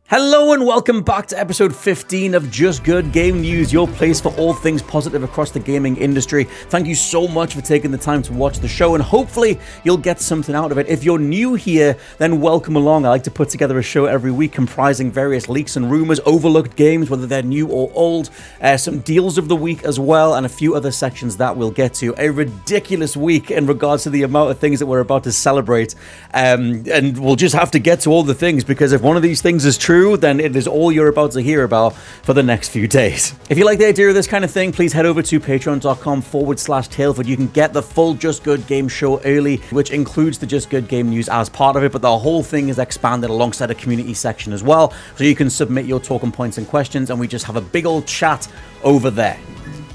Hello and welcome back to episode 15 of Just Good Game News, your place for all things positive across the gaming industry. Thank you so much for taking the time to watch the show, and hopefully you'll get something out of it. If you're new here, then welcome along. I like to put together a show every week comprising various leaks and rumors, overlooked games, whether they're new or old, some deals of the week as well, and a few other sections that we'll get to. A ridiculous week in regards to the amount of things that we're about to celebrate, and we'll just have to get to all the things, because if one of these things is true, then it is all you're about to hear about for the next few days. If you like the idea of this kind of thing, please head over to patreon.com/Tailford. You can get the full Just Good Game show early, which includes the Just Good Game News as part of it, but the whole thing is expanded alongside a community section as well, so you can submit your talking points and questions, and we just have a big old chat over there.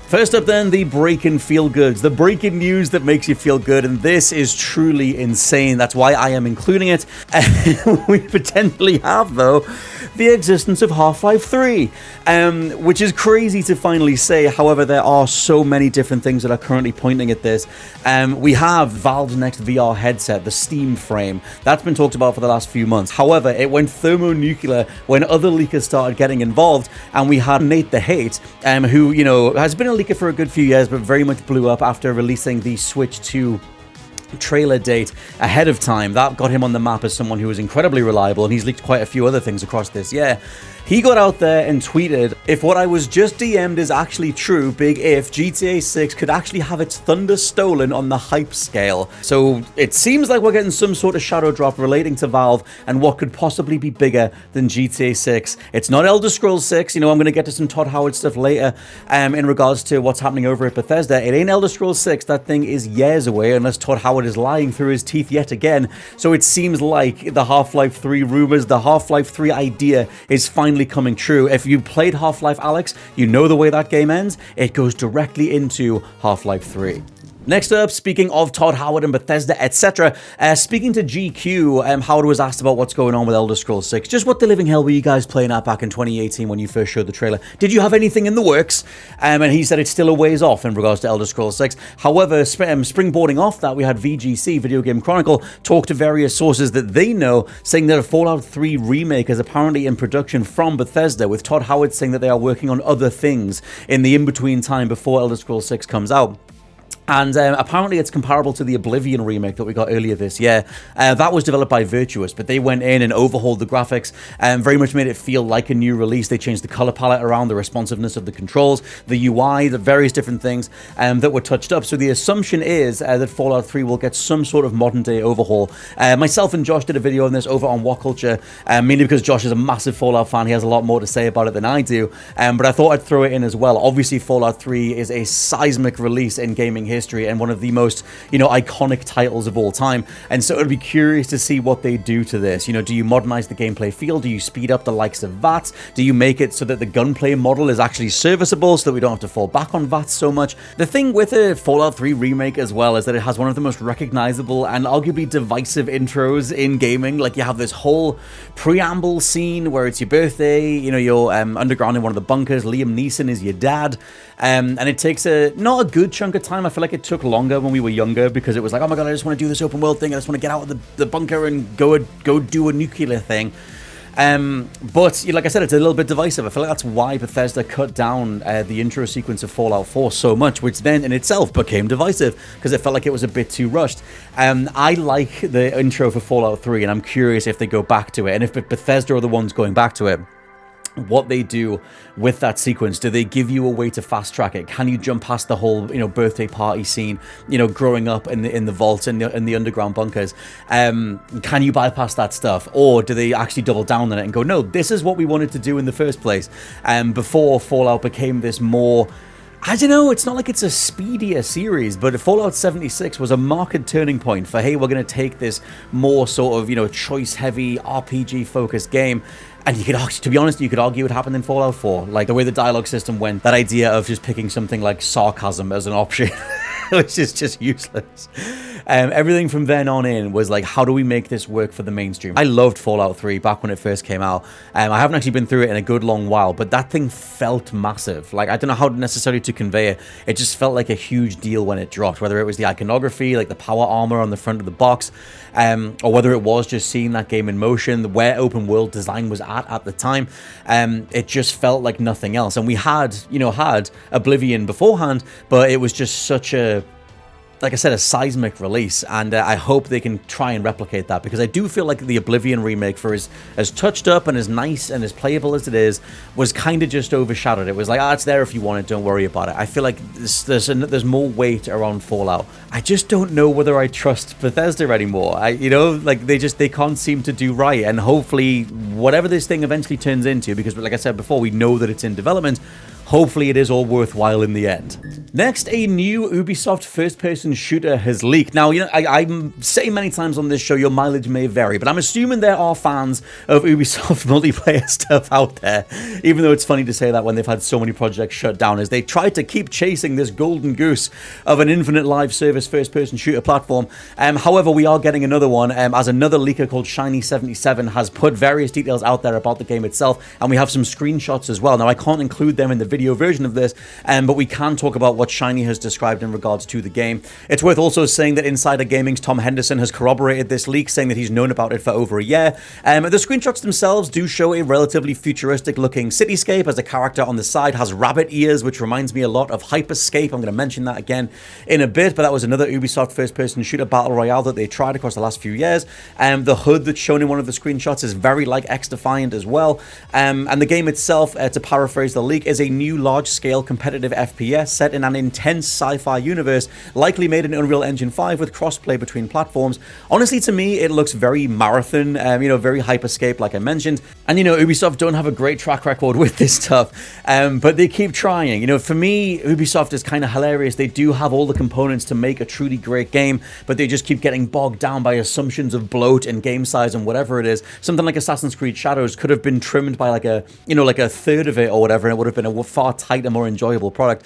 First up then, the breaking Feelgoods, the breaking news that makes you feel good, and this is truly insane. That's why I am including it. We potentially have, though, the existence of Half-Life 3, which is crazy to finally say. However, there are so many different things that are currently pointing at this. We have Valve's next VR headset, the Steam Frame. That's been talked about for the last few months. However, it went thermonuclear when other leakers started getting involved, and we had Nate the Hate, who, you know, has been a leaker for a good few years, but very much blew up after releasing the Switch 2 trailer date ahead of time. That got him on the map as someone who was incredibly reliable, and he's leaked quite a few other things across this year. He got out there and tweeted, "If what I was just DM'd is actually true, big if, GTA 6 could actually have its thunder stolen on the hype scale." So it seems like we're getting some sort of shadow drop relating to Valve and what could possibly be bigger than GTA 6. It's not Elder Scrolls 6. You know, I'm going to get to some Todd Howard stuff later in regards to what's happening over at Bethesda. It ain't Elder Scrolls 6. That thing is years away, unless Todd Howard is lying through his teeth yet again. So it seems like the Half-Life 3 rumors, the Half-Life 3 idea is finally coming true. If you played Half-Life Alyx, you know the way that game ends. It goes directly into Half-Life 3. Next up, speaking of Todd Howard and Bethesda, etc., speaking to GQ, Howard was asked about what's going on with Elder Scrolls 6. Just what the living hell were you guys playing at back in 2018 when you first showed the trailer? Did you have anything in the works? And he said it's still a ways off in regards to Elder Scrolls 6. However, springboarding off that, we had VGC, Video Game Chronicle, talk to various sources that they know, saying that a Fallout 3 remake is apparently in production from Bethesda, with Todd Howard saying that they are working on other things in the in-between time before Elder Scrolls 6 comes out. And apparently it's comparable to the Oblivion remake that we got earlier this year. That was developed by Virtuous, but they went in and overhauled the graphics and very much made it feel like a new release. They changed the color palette around, the responsiveness of the controls, the UI, the various different things that were touched up. So the assumption is that Fallout 3 will get some sort of modern day overhaul. Myself and Josh did a video on this over on What Culture, mainly because Josh is a massive Fallout fan. He has a lot more to say about it than I do. But I thought I'd throw it in as well. Obviously, Fallout 3 is a seismic release in gaming history and one of the most, iconic titles of all time. And so I'd be curious to see what they do to this. Do you modernize the gameplay feel? Do you speed up the likes of VATS? Do you make it so that the gunplay model is actually serviceable so that we don't have to fall back on VATS so much? The thing with a Fallout 3 remake as well is that it has one of the most recognizable and arguably divisive intros in gaming. Like, you have this whole preamble scene where it's your birthday, you're underground in one of the bunkers, Liam Neeson is your dad, and it takes not a good chunk of time. I feel like it took longer when we were younger because it was like, oh my god, I just want to do this open world thing, I just want to get out of the bunker and go do a nuclear thing. But like I said, it's a little bit divisive. I feel like that's why Bethesda cut down the intro sequence of Fallout 4 so much, which then in itself became divisive because it felt like it was a bit too rushed. I like the intro for Fallout 3, and I'm curious if they go back to it, and if Bethesda are the ones going back to it, what they do with that sequence. Do they give you a way to fast track it? Can you jump past the whole birthday party scene, growing up in the vaults and in the underground bunkers? Can you bypass that stuff, or do they actually double down on it and go, no, this is what we wanted to do in the first place? Before Fallout became this more, I don't know, it's not like it's a speedier series, but Fallout 76 was a marked turning point for, hey, we're going to take this more sort of, choice-heavy, RPG-focused game. And you could, to be honest, you could argue it happened in Fallout 4. Like, the way the dialogue system went, that idea of just picking something like sarcasm as an option, which is just useless. Everything from then on in was like, how do we make this work for the mainstream? I loved Fallout 3 back when it first came out. I haven't actually been through it in a good long while, but that thing felt massive. Like, I don't know how necessarily to convey it. It just felt like a huge deal when it dropped, whether it was the iconography, like the power armor on the front of the box, or whether it was just seeing that game in motion, where open world design was at the time. It just felt like nothing else. And we had Oblivion beforehand, but it was just such a, like I said, a seismic release, and I hope they can try and replicate that, because I do feel like the Oblivion remake, for as touched up and as nice and as playable as it is, was kind of just overshadowed. It was like, it's there if you want it, don't worry about it. I feel like there's more weight around Fallout. I just don't know whether I trust Bethesda anymore. They can't seem to do right, and hopefully whatever this thing eventually turns into, because like I said before, we know that it's in development, hopefully it is all worthwhile in the end. Next, a new Ubisoft first-person shooter has leaked. Now, I'm saying many times on this show, your mileage may vary, but I'm assuming there are fans of Ubisoft multiplayer stuff out there, even though it's funny to say that when they've had so many projects shut down, as they try to keep chasing this golden goose of an infinite live service first-person shooter platform. However, we are getting another one, as another leaker called Shiny77 has put various details out there about the game itself, and we have some screenshots as well. Now, I can't include them in the video version of this, but we can talk about what Shiny has described in regards to the game. It's worth also saying that Insider Gaming's Tom Henderson has corroborated this leak, saying that he's known about it for over a year. The screenshots themselves do show a relatively futuristic looking cityscape, as the character on the side has rabbit ears, which reminds me a lot of Hyperscape. I'm going to mention that again in a bit, but that was another Ubisoft first-person shooter battle royale that they tried across the last few years. The hood that's shown in one of the screenshots is very like X-Defiant as well. And the game itself, to paraphrase the leak, is a new large-scale competitive FPS set in an intense sci-fi universe, likely made in Unreal Engine 5 with crossplay between platforms. Honestly, to me, it looks very Marathon, very Hyperscape, like I mentioned. And, Ubisoft don't have a great track record with this stuff, but they keep trying. For me, Ubisoft is kind of hilarious. They do have all the components to make a truly great game, but they just keep getting bogged down by assumptions of bloat and game size and whatever it is. Something like Assassin's Creed Shadows could have been trimmed by like a third of it or whatever, and it would have been a far tighter, more enjoyable product.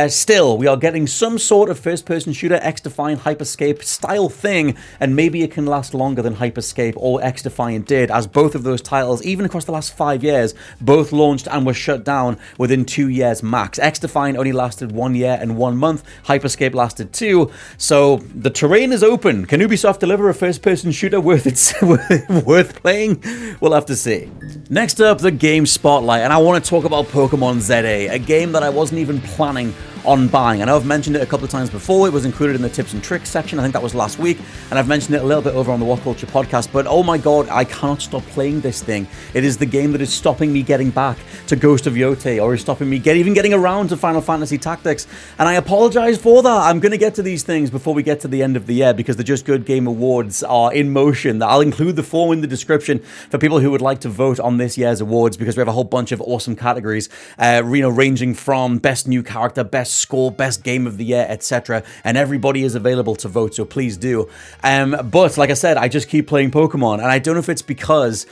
Still, we are getting some sort of first-person shooter, X-Defiant, Hyperscape style thing, and maybe it can last longer than Hyperscape or X-Defiant did, as both of those titles, even across the last 5 years, both launched and were shut down within 2 years max. X-Defiant only lasted 1 year and 1 month, Hyperscape lasted 2, so the terrain is open. Can Ubisoft deliver a first-person shooter worth playing? We'll have to see. Next up, the game spotlight, and I want to talk about Pokémon ZA, a game that I wasn't even planning on buying. I know I've mentioned it a couple of times before. It was included in the tips and tricks section. I think that was last week, and I've mentioned it a little bit over on the What Culture podcast, but oh my god, I cannot stop playing this thing. It is the game that is stopping me getting back to Ghost of Yotei, or is stopping me even getting around to Final Fantasy Tactics, and I apologize for that. I'm going to get to these things before we get to the end of the year, because the Just Good Game Awards are in motion. I'll include the form in the description for people who would like to vote on this year's awards, because we have a whole bunch of awesome categories, ranging from best new character, best score, best game of the year, etc. And everybody is available to vote, so please do. But like I said, I just keep playing Pokemon, and I don't know if it's because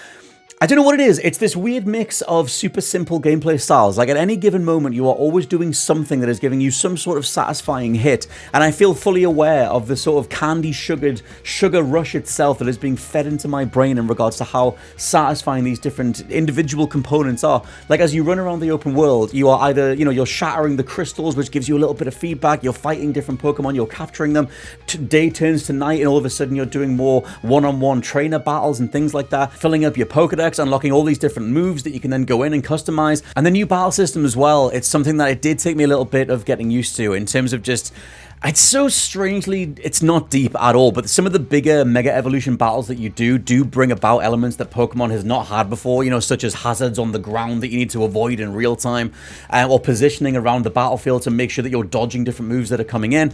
I don't know what it is. It's this weird mix of super simple gameplay styles. Like at any given moment, you are always doing something that is giving you some sort of satisfying hit. And I feel fully aware of the sort of candy sugar rush itself that is being fed into my brain in regards to how satisfying these different individual components are. Like as you run around the open world, you are either, you're shattering the crystals, which gives you a little bit of feedback. You're fighting different Pokemon, you're capturing them. Day turns to night, and all of a sudden you're doing more one-on-one trainer battles and things like that, filling up your Pokedex, unlocking all these different moves that you can then go in and customize. And the new battle system as well, it's something that it did take me a little bit of getting used to in terms of just... It's so strangely, it's not deep at all, but some of the bigger Mega Evolution battles that you do bring about elements that Pokemon has not had before, such as hazards on the ground that you need to avoid in real time, or positioning around the battlefield to make sure that you're dodging different moves that are coming in.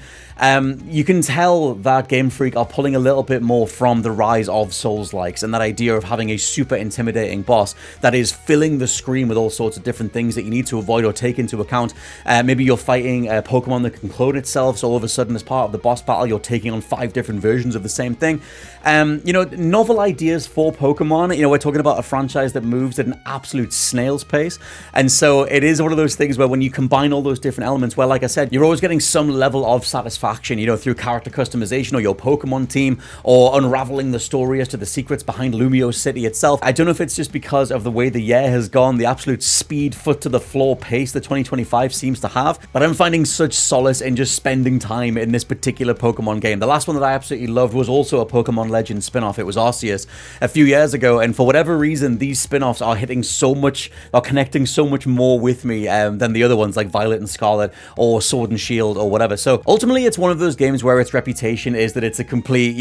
You can tell that Game Freak are pulling a little bit more from the rise of Souls-likes and that idea of having a super intimidating boss that is filling the screen with all sorts of different things that you need to avoid or take into account. Maybe you're fighting a Pokemon that can clone itself, so all of a sudden, as part of the boss battle, you're taking on 5 different versions of the same thing. Novel ideas for Pokemon. We're talking about a franchise that moves at an absolute snail's pace. And so it is one of those things where when you combine all those different elements, where, like I said, you're always getting some level of satisfaction, through character customization or your Pokemon team, or unraveling the story as to the secrets behind Lumio City itself. I don't know if it's just because of the way the year has gone, the absolute speed, foot to the floor pace that 2025 seems to have, but I'm finding such solace in just spending time in this particular Pokemon game. The last one that I absolutely loved was also a Pokemon Legends spin-off. It was Arceus a few years ago, and for whatever reason, these spin-offs are connecting so much more with me than the other ones like Violet and Scarlet or Sword and Shield or whatever. So ultimately, it's one of those games where its reputation is that it's a complete,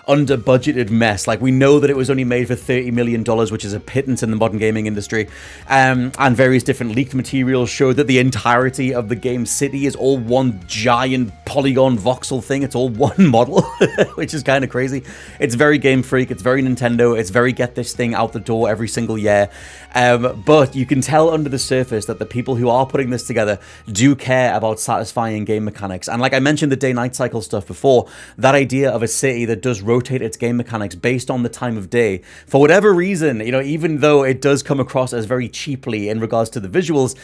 under-budgeted mess. Like, we know that it was only made for $30 million, which is a pittance in the modern gaming industry, and various different leaked materials show that the entirety of the game city is all one giant polygon voxel thing. It's all one model, which is kind of crazy. It's very Game Freak, it's very Nintendo, it's very get this thing out the door every single year, but you can tell under the surface that the people who are putting this together do care about satisfying game mechanics. And like I mentioned the day-night cycle stuff before, that idea of a city that does rotate its game mechanics based on the time of day, for whatever reason, even though it does come across as very cheaply in regards to the visuals,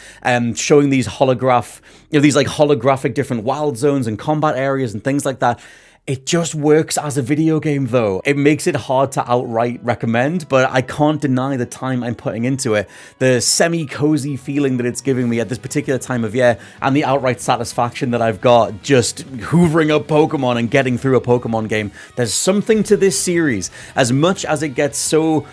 showing these holographic different wild zones and combat areas and things like that, it just works as a video game, though. It makes it hard to outright recommend, but I can't deny the time I'm putting into it, the semi-cozy feeling that it's giving me at this particular time of year, and the outright satisfaction that I've got just hoovering up Pokemon and getting through a Pokemon game. There's something to this series, as much as it gets so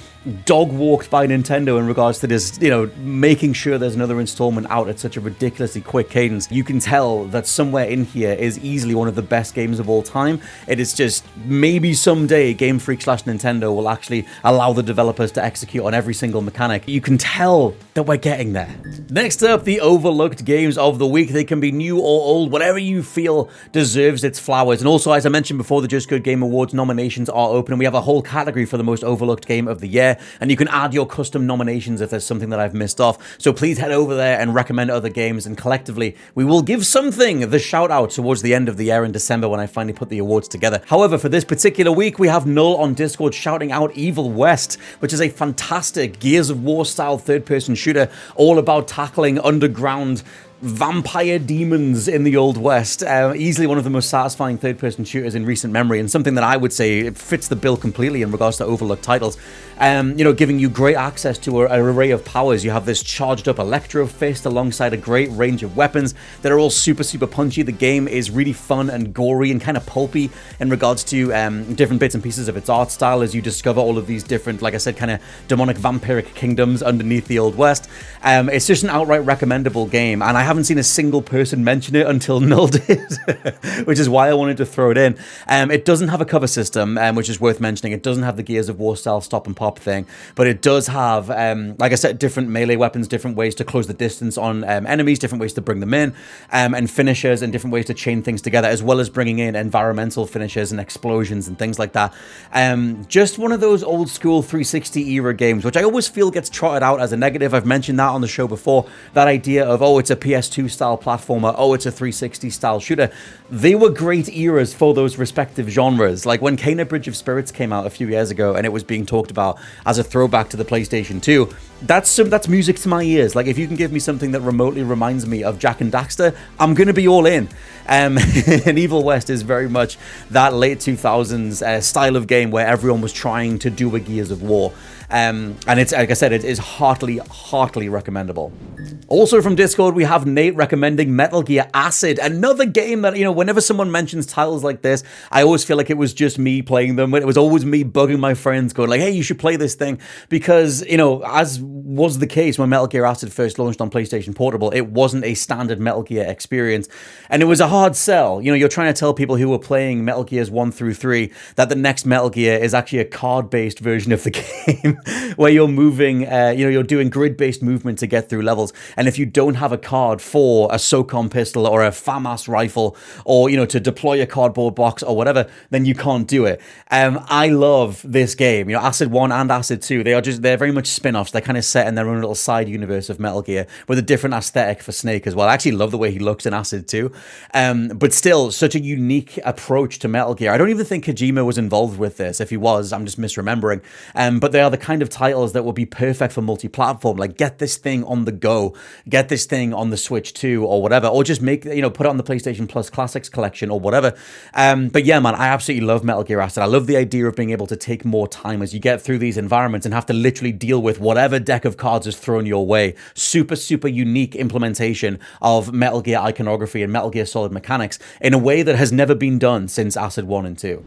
dog-walked by Nintendo in regards to this, making sure there's another installment out at such a ridiculously quick cadence. You can tell that somewhere in here is easily one of the best games of all time. It is just, maybe someday Game Freak / Nintendo will actually allow the developers to execute on every single mechanic. You can tell that we're getting there. Next up, the overlooked games of the week. They can be new or old, whatever you feel deserves its flowers. And also, as I mentioned before, the Just Good Game Awards nominations are open, and we have a whole category for the most overlooked game of the year. And you can add your custom nominations if there's something that I've missed off. So please head over there and recommend other games, and collectively we will give something the shout out towards the end of the year in December when I finally put the awards together. However, for this particular week, we have Null on Discord shouting out Evil West, which is a fantastic Gears of War style third-person shooter all about tackling underground vampire demons in the Old West. Easily one of the most satisfying third-person shooters in recent memory, and something that I would say it fits the bill completely in regards to overlooked titles. Giving you great access to an array of powers. You have this charged up Electro Fist alongside a great range of weapons that are all super, super punchy. The game is really fun and gory and kind of pulpy in regards to different bits and pieces of its art style as you discover all of these different, like I said, kind of demonic vampiric kingdoms underneath the Old West. It's just an outright recommendable game, and I haven't seen a single person mention it until Null did, which is why I wanted to throw it in. It doesn't have a cover system, which is worth mentioning. It doesn't have the Gears of War style stop and pop thing, but it does have, like I said, different melee weapons, different ways to close the distance on enemies, different ways to bring them in, and finishers, and different ways to chain things together, as well as bringing in environmental finishers and explosions and things like that. Just one of those old school 360 era games, which I always feel gets trotted out as a negative. I've mentioned that on the show before, that idea of, oh, it's a PS2 style platformer, oh, it's a 360 style shooter. They were great eras for those respective genres. Like when Kena Bridge of Spirits came out a few years ago and it was being talked about as a throwback to the PlayStation 2, that's music to my ears. Like, if you can give me something that remotely reminds me of Jak and Daxter, I'm gonna be all in. And Evil West is very much that late 2000s style of game where everyone was trying to do a Gears of War. And it's, like I said, it is heartily recommendable. Also from Discord, we have Nate recommending Metal Gear Acid, another game that, whenever someone mentions titles like this, I always feel like it was just me playing them. It was always me bugging my friends, going like, hey, you should play this thing. Because, as was the case when Metal Gear Acid first launched on PlayStation Portable, it wasn't a standard Metal Gear experience. And it was a hard sell. You're trying to tell people who were playing Metal Gears 1 through 3 that the next Metal Gear is actually a card-based version of the game, where you're moving, you're doing grid-based movement to get through levels. And if you don't have a card for a SOCOM pistol or a FAMAS rifle, or, to deploy a cardboard box or whatever, then you can't do it. I love this game. Acid 1 and Acid 2, they're very much spin-offs. They're kind of of set in their own little side universe of Metal Gear with a different aesthetic for Snake as well. I actually love the way he looks in Acid too. But still, such a unique approach to Metal Gear. I don't even think Kojima was involved with this. If he was, I'm just misremembering. But they are the kind of titles that will be perfect for multi-platform. Like, get this thing on the go, get this thing on the Switch 2 or whatever, or just make, put it on the PlayStation Plus Classics collection or whatever. But yeah, man, I absolutely love Metal Gear Acid. I love the idea of being able to take more time as you get through these environments and have to literally deal with whatever deck of cards is thrown your way. Super, super unique implementation of Metal Gear iconography and Metal Gear Solid mechanics in a way that has never been done since Acid 1 and 2.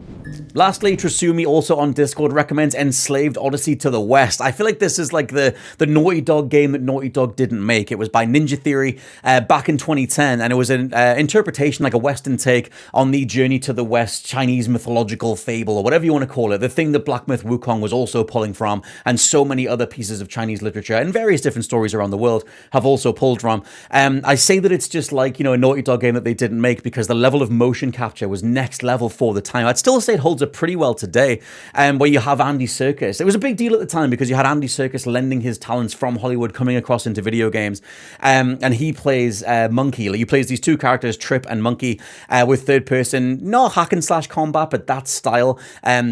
Lastly, Trasumi also on Discord recommends Enslaved Odyssey to the West. I feel like this is like the Naughty Dog game that Naughty Dog didn't make. It was by Ninja Theory back in 2010, and it was an interpretation, like a Western take on the Journey to the West Chinese mythological fable, or whatever you want to call it, the thing that Black Myth Wukong was also pulling from, and so many other pieces of Chinese literature and various different stories around the world have also pulled from. I say that it's just like, a Naughty Dog game that they didn't make because the level of motion capture was next level for the time. I'd still say it holds up pretty well today, where you have Andy Serkis. It was a big deal at the time because you had Andy Serkis lending his talents from Hollywood coming across into video games, and he plays Monkey. He plays these two characters, Trip and Monkey, with third person, not hack and slash combat, but that style,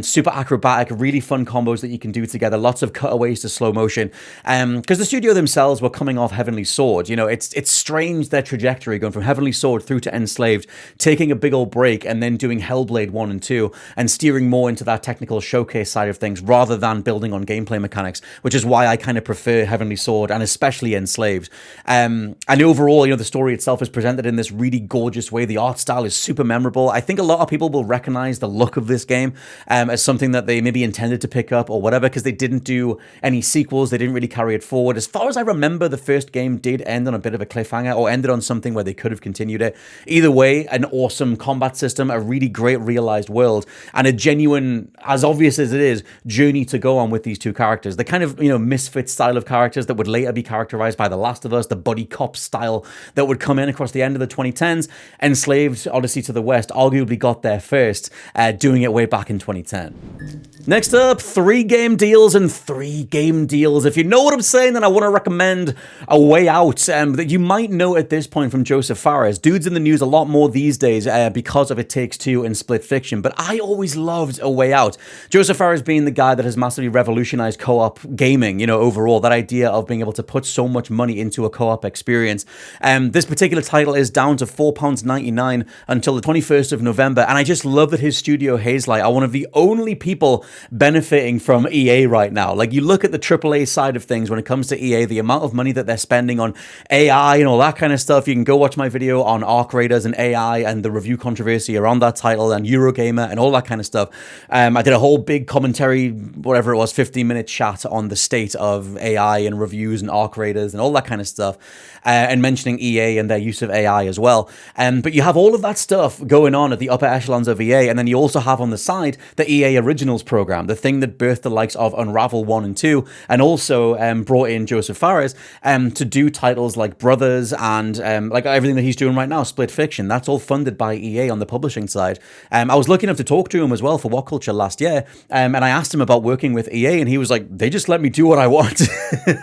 super acrobatic, really fun combos that you can do together, lots of cutaways to slow motion, because the studio themselves were coming off Heavenly Sword. It's strange, their trajectory going from Heavenly Sword through to Enslaved, taking a big old break and then doing Hellblade 1 and 2 and steering more into that technical showcase side of things rather than building on gameplay mechanics, which is why I kind of prefer Heavenly Sword and especially Enslaved. And overall, the story itself is presented in this really gorgeous way. The art style is super memorable. I think a lot of people will recognize the look of this game as something that they maybe intended to pick up or whatever, because they didn't do any sequels. They didn't really carry it forward. As far as I remember, the first game did end on a bit of a cliffhanger or ended on something where they could have continued it. Either way, an awesome combat system, a really great realized world, and a genuine, as obvious as it is, journey to go on with these two characters. The kind of, misfit style of characters that would later be characterized by The Last of Us, the buddy cop style that would come in across the end of the 2010s. Enslaved Odyssey to the West arguably got there first, doing it way back in 2010. Next up, 3 game deals and 3 game deals. If you know what I'm saying, then I want to recommend A Way Out, that you might know at this point from Joseph Fares. Dude's in the news a lot more these days because of It Takes Two and Split Fiction, but I always loved A Way Out. Joseph Fares being the guy that has massively revolutionized co-op gaming, overall, that idea of being able to put so much money into a co-op experience. This particular title is down to £4.99 until the 21st of November, and I just love that his studio, Hazelight, are one of the only people benefiting from EA right now. Like, you look at the AAA side of things when it comes to EA, the amount of money that they're spending on AI and all that kind of stuff. You can go watch my video on Arc Raiders and AI and the review controversy around that title and Eurogamer and all that kind of stuff. I did a whole big commentary, whatever it was, 15-minute chat on the state of AI and reviews and Arc Raiders and all that kind of stuff, and mentioning EA and their use of AI as well. But you have all of that stuff going on at the upper echelons of EA, and then you also have on the side the EA Originals program, the thing that birthed the likes of Unravel 1 and 2, and also brought in Joseph Fares to do titles like Brothers and like everything that he's doing right now, Split Fiction. That's all funded by EA on the publishing side. I was lucky enough to talk to him as well for What Culture last year, and I asked him about working with EA, and he was like, they just let me do what I want,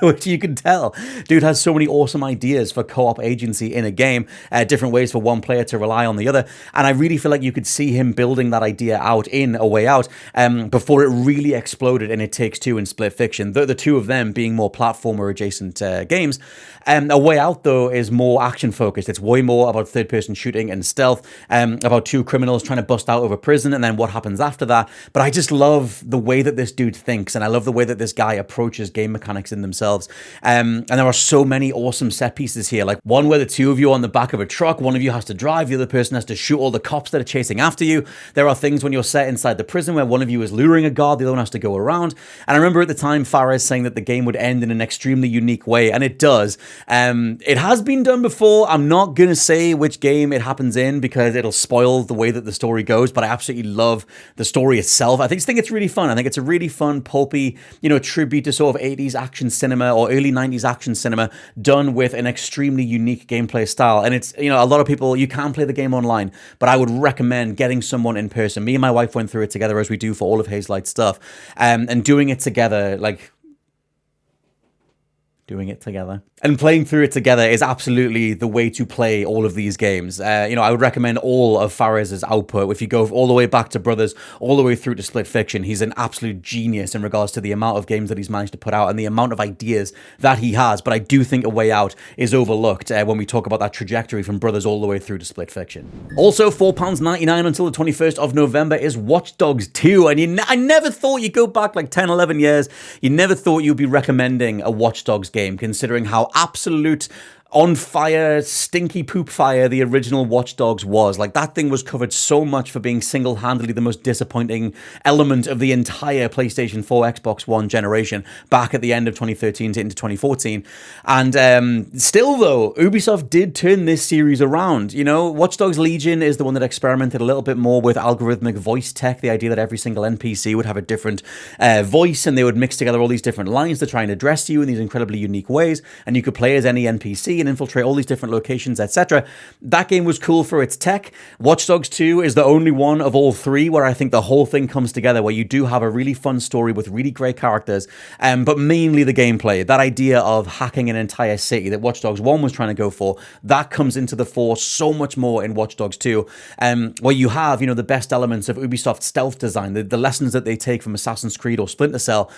which you can tell. Dude has so many awesome ideas for co-op agency in a game, different ways for one player to rely on the other, and I really feel like you could see him building that idea out in A Way Out before it really exploded in It Takes Two and Split Fiction, the two of them being more platformer adjacent games. A Way Out, though, is more action focused. It's way more about third person shooting and stealth, about two criminals trying to bust out of a prison and then what happens after that. But I just love the way that this dude thinks, and I love the way that this guy approaches game mechanics in themselves. And there are so many awesome set pieces here, like one where the two of you are on the back of a truck, one of you has to drive, the other person has to shoot all the cops that are chasing after you. There are things when you're set inside the prison where one of you is luring a guard, the other one has to go around. And I remember at the time Fares saying that the game would end in an extremely unique way, and it does. It has been done before. I'm not going to say which game it happens in because it'll spoil the way that the story goes, but I absolutely love the story itself. I just think it's really fun. I think it's a really fun, pulpy, tribute to sort of 80s action cinema or early 90s action cinema done with an extremely unique gameplay style. And it's, a lot of people, you can play the game online, but I would recommend getting someone in person. Me and my wife went through it together as we do for all of Hazelight's stuff, and doing it together, like, doing it together. And playing through it together is absolutely the way to play all of these games. I would recommend all of Fares's output. If you go all the way back to Brothers, all the way through to Split Fiction, he's an absolute genius in regards to the amount of games that he's managed to put out and the amount of ideas that he has. But I do think A Way Out is overlooked when we talk about that trajectory from Brothers all the way through to Split Fiction. Also, £4.99 until the 21st of November is Watch Dogs 2. And I never thought you'd go back like 10, 11 years. You never thought you'd be recommending a Watch Dogs game, considering how absolute on fire, stinky poop fire the original Watch Dogs was. Like, that thing was covered so much for being single-handedly the most disappointing element of the entire PlayStation 4, Xbox One generation back at the end of 2013 to into 2014. And still, though, Ubisoft did turn this series around. Watch Dogs Legion is the one that experimented a little bit more with algorithmic voice tech, the idea that every single NPC would have a different voice, and they would mix together all these different lines to try and address you in these incredibly unique ways, and you could play as any NPC and infiltrate all these different locations, etc. That game was cool for its tech. Watch Dogs 2 is the only one of all three where I think the whole thing comes together, where you do have a really fun story with really great characters, but mainly the gameplay. That idea of hacking an entire city that Watch Dogs 1 was trying to go for, that comes into the fore so much more in Watch Dogs 2, where you have, the best elements of Ubisoft stealth design, the lessons that they take from Assassin's Creed or Splinter Cell,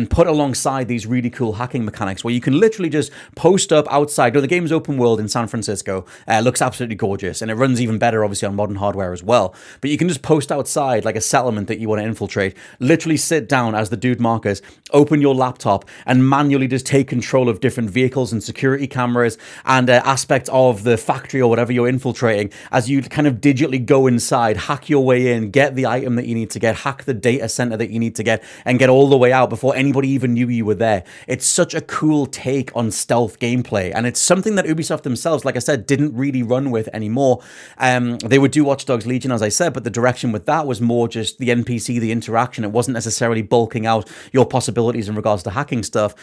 put alongside these really cool hacking mechanics, where you can literally just post up outside. The game's open world in San Francisco, looks absolutely gorgeous, and it runs even better obviously on modern hardware as well. But you can just post outside like a settlement that you want to infiltrate, literally sit down as the dude Marcus, open your laptop and manually just take control of different vehicles and security cameras and aspects of the factory or whatever you're infiltrating, as you kind of digitally go inside, hack your way in, get the item that you need to get, hack the data center that you need to get, and get all the way out before anybody even knew you were there. It's such a cool take on stealth gameplay, and it's something that Ubisoft themselves, like I said, didn't really run with anymore. They would do Watch Dogs Legion, as I said, but the direction with that was more just the NPC, the interaction. It wasn't necessarily bulking out your possibilities in regards to hacking stuff.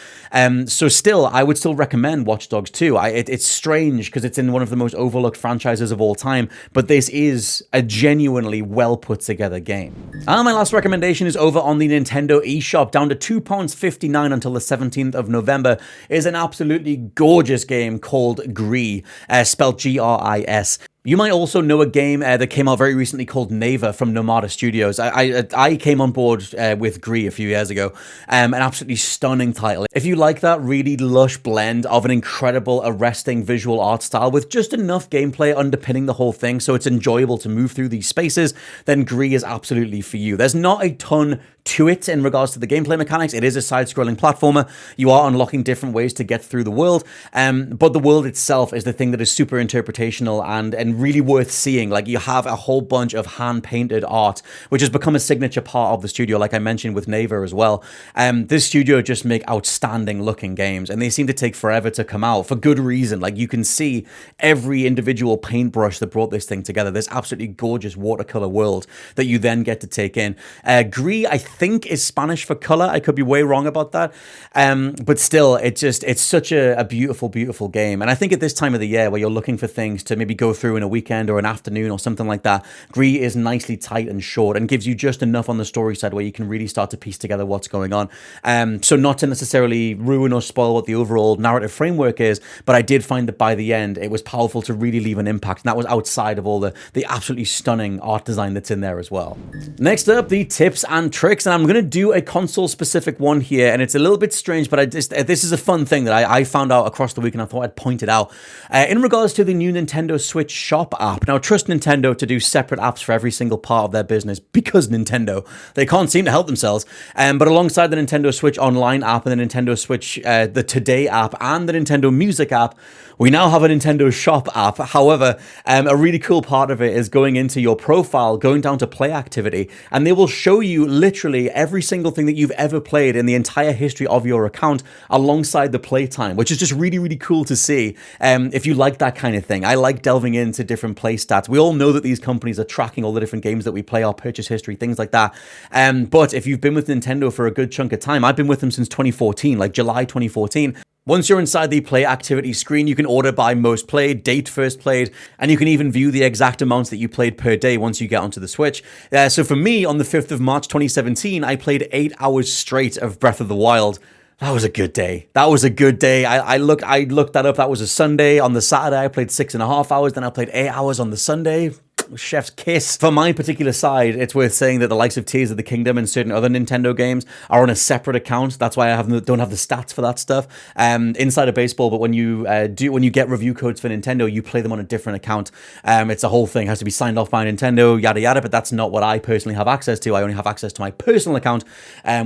So still, I would still recommend Watch Dogs 2. It's strange because it's in one of the most overlooked franchises of all time, but this is a genuinely well put together game. And my last recommendation is over on the Nintendo eShop, down to £2.59 until the 17th of November, is an absolutely gorgeous game called Gris, spelled Gris. You might also know a game that came out very recently called Naver from Nomada Studios. I came on board with Gris a few years ago. An absolutely stunning title. If you like that really lush blend of an incredible, arresting visual art style with just enough gameplay underpinning the whole thing so it's enjoyable to move through these spaces, then Gris is absolutely for you. There's not a ton to it in regards to the gameplay mechanics. It is a side-scrolling platformer. You are unlocking different ways to get through the world, but the world itself is the thing that is super interpretational and really worth seeing. Like, you have a whole bunch of hand-painted art, which has become a signature part of the studio, like I mentioned with Naver as well. This studio just make outstanding-looking games, and they seem to take forever to come out for good reason. Like, you can see every individual paintbrush that brought this thing together. This absolutely gorgeous watercolor world that you then get to take in. Gris, I think, is Spanish for color. I could be way wrong about that. But still, it's such a beautiful, beautiful game. And I think at this time of the year where you're looking for things to maybe go through in a weekend or an afternoon or something like that, Gris is nicely tight and short and gives you just enough on the story side where you can really start to piece together what's going on. So not to necessarily ruin or spoil what the overall narrative framework is, but I did find that by the end, it was powerful to really leave an impact. And that was outside of all the absolutely stunning art design that's in there as well. Next up, the tips and tricks. And I'm going to do a console-specific one here, and it's a little bit strange, but this is a fun thing that I found out across the week, and I thought I'd point it out. In regards to the new Nintendo Switch Shop app. Now, trust Nintendo to do separate apps for every single part of their business, because Nintendo, they can't seem to help themselves. But alongside the Nintendo Switch Online app and the Nintendo Switch, the Today app, and the Nintendo Music app, we now have a Nintendo Shop app. However, a really cool part of it is going into your profile, going down to play activity, and they will show you literally every single thing that you've ever played in the entire history of your account alongside the playtime, which is just really, really cool to see. If you like that kind of thing, I like delving into different play stats. We all know that these companies are tracking all the different games that we play, our purchase history, things like that. But if you've been with Nintendo for a good chunk of time, I've been with them since 2014, like July 2014. Once you're inside the play activity screen, you can order by most played, date first played, and you can even view the exact amounts that you played per day once you get onto the Switch. So for me, on the 5th of March 2017, I played 8 hours straight of Breath of the Wild. That was a good day. That was a good day. I looked that up. That was a Sunday. On the Saturday, I played 6.5 hours. Then I played 8 hours on the Sunday. Chef's kiss. For my particular side, it's worth saying that the likes of Tears of the Kingdom and certain other Nintendo games are on a separate account. That's why I don't have the stats for that stuff inside of baseball. But when you get review codes for Nintendo, you play them on a different account. It's a whole thing. It has to be signed off by Nintendo, yada yada. But that's not what I personally have access to. I only have access to my personal account,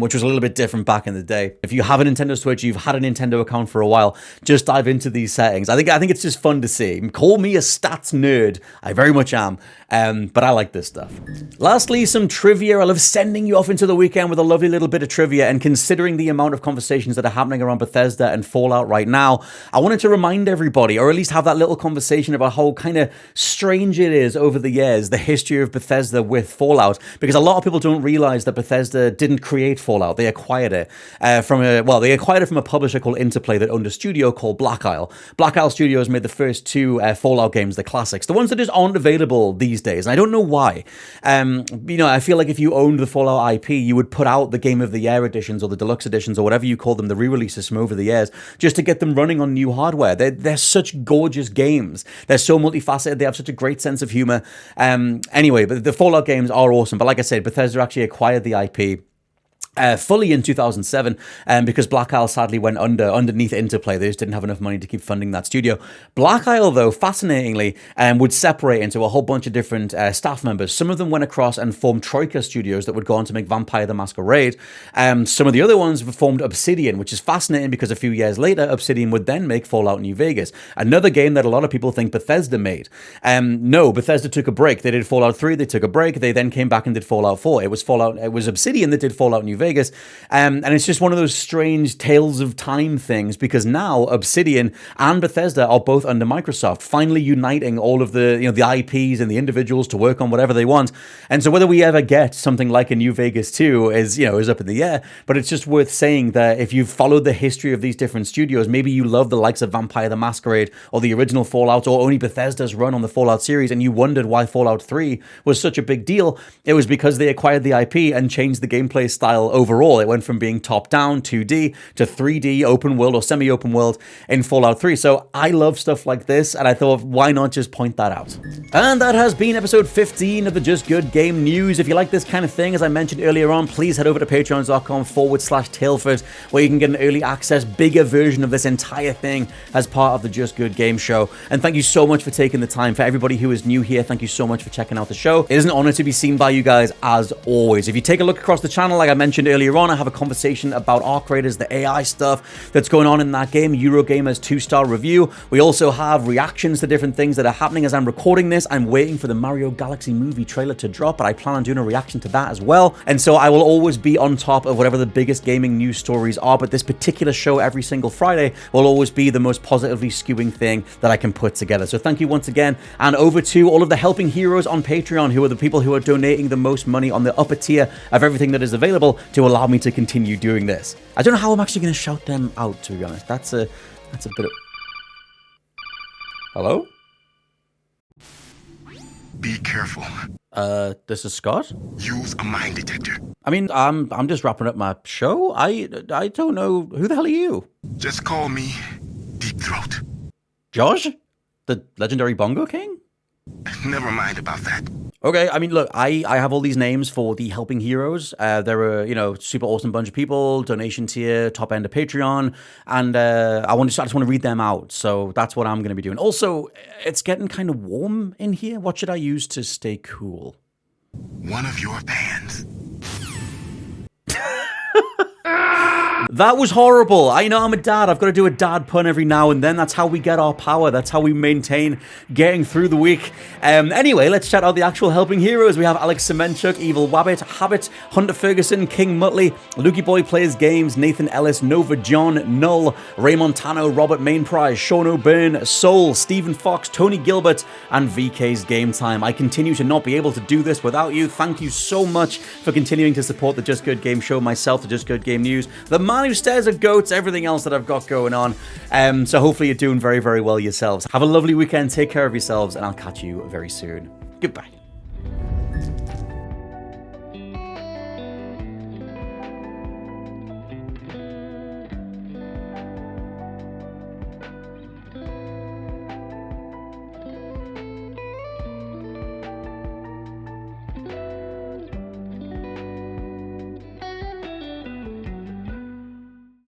which was a little bit different back in the day. If you have a Nintendo Switch, you've had a Nintendo account for a while, just dive into these settings. I think it's just fun to see. Call me a stats nerd. I very much am. But I like this stuff. Lastly, some trivia. I love sending you off into the weekend with a lovely little bit of trivia, and considering the amount of conversations that are happening around Bethesda and Fallout right now, I wanted to remind everybody, or at least have that little conversation about how kind of strange it is over the years, the history of Bethesda with Fallout, because a lot of people don't realize that Bethesda didn't create Fallout. They acquired it from a publisher called Interplay that owned a studio called Black Isle. Black Isle Studios made the first two Fallout games, the classics, the ones that just aren't available these days. And I don't know why. I feel like if you owned the Fallout IP, you would put out the Game of the Year editions or the deluxe editions or whatever you call them, the re-releases from over the years, just to get them running on new hardware. They're such gorgeous games. They're so multifaceted. They have such a great sense of humor. Anyway, but the Fallout games are awesome. But like I said, Bethesda actually acquired the IP fully in 2007, because Black Isle sadly went underneath Interplay. They just didn't have enough money to keep funding that studio. Black Isle, though, fascinatingly, would separate into a whole bunch of different staff members. Some of them went across and formed Troika Studios that would go on to make Vampire the Masquerade. Some of the other ones formed Obsidian, which is fascinating because a few years later, Obsidian would then make Fallout New Vegas, another game that a lot of people think Bethesda made. No, Bethesda took a break. They did Fallout 3, they took a break, they then came back and did Fallout 4. It was Obsidian that did Fallout New Vegas. And it's just one of those strange tales of time things, because now Obsidian and Bethesda are both under Microsoft, finally uniting all of the IPs and the individuals to work on whatever they want. And so whether we ever get something like a New Vegas 2 is up in the air, but it's just worth saying that if you've followed the history of these different studios, maybe you love the likes of Vampire the Masquerade or the original Fallout or only Bethesda's run on the Fallout series, and you wondered why Fallout 3 was such a big deal, it was because they acquired the IP and changed the gameplay style overall. It went from being top-down 2D to 3D open world or semi-open world in Fallout 3. So I love stuff like this, and I thought, why not just point that out? And that has been episode 15 of the Just Good Game News. If you like this kind of thing, as I mentioned earlier on, please head over to patreon.com/Tailford, where you can get an early access, bigger version of this entire thing as part of the Just Good Game Show. And thank you so much for taking the time. For everybody who is new here, thank you so much for checking out the show. It is an honor to be seen by you guys, as always. If you take a look across the channel, like I mentioned earlier on, I have a conversation about Arc Raiders, the AI stuff that's going on in that game, Eurogamer's 2-star review. We also have reactions to different things that are happening as I'm recording this. I'm waiting for the Mario Galaxy movie trailer to drop, but I plan on doing a reaction to that as well. And so I will always be on top of whatever the biggest gaming news stories are, but this particular show every single Friday will always be the most positively skewing thing that I can put together. So thank you once again, and over to all of the helping heroes on Patreon, who are the people who are donating the most money on the upper tier of everything that is available to allow me to continue doing this. I don't know how I'm actually going to shout them out, to be honest. That's a bit of... Hello? Be careful. This is Scott? Use a mine detector. I mean, I'm just wrapping up my show. I don't know. Who the hell are you? Just call me Deep Throat. Josh? The legendary Bongo King? Never mind about that. Okay, I mean, look, I have all these names for the helping heroes. They're a, super awesome bunch of people, donation tier, top end of Patreon, and I just want to read them out. So that's what I'm going to be doing. Also, it's getting kind of warm in here. What should I use to stay cool? One of your fans. That was horrible. I know I'm a dad. I've got to do a dad pun every now and then. That's how we get our power. That's how we maintain getting through the week. Anyway, let's shout out the actual helping heroes. We have Alex Semenchuk, Evil Wabbit, Habit, Hunter Ferguson, King Muttley, Lukey Boy Plays Games, Nathan Ellis, Nova John, Null, Ray Montano, Robert Mainprize, Sean O'Byrne, Soul, Stephen Fox, Tony Gilbert, and VK's Game Time. I continue to not be able to do this without you. Thank you so much for continuing to support the Just Good Game Show, myself, the Just Good Game News, the man who stares at goats, everything else that I've got going on. So hopefully you're doing very, very well yourselves. Have a lovely weekend. Take care of yourselves, and I'll catch you very soon. Goodbye.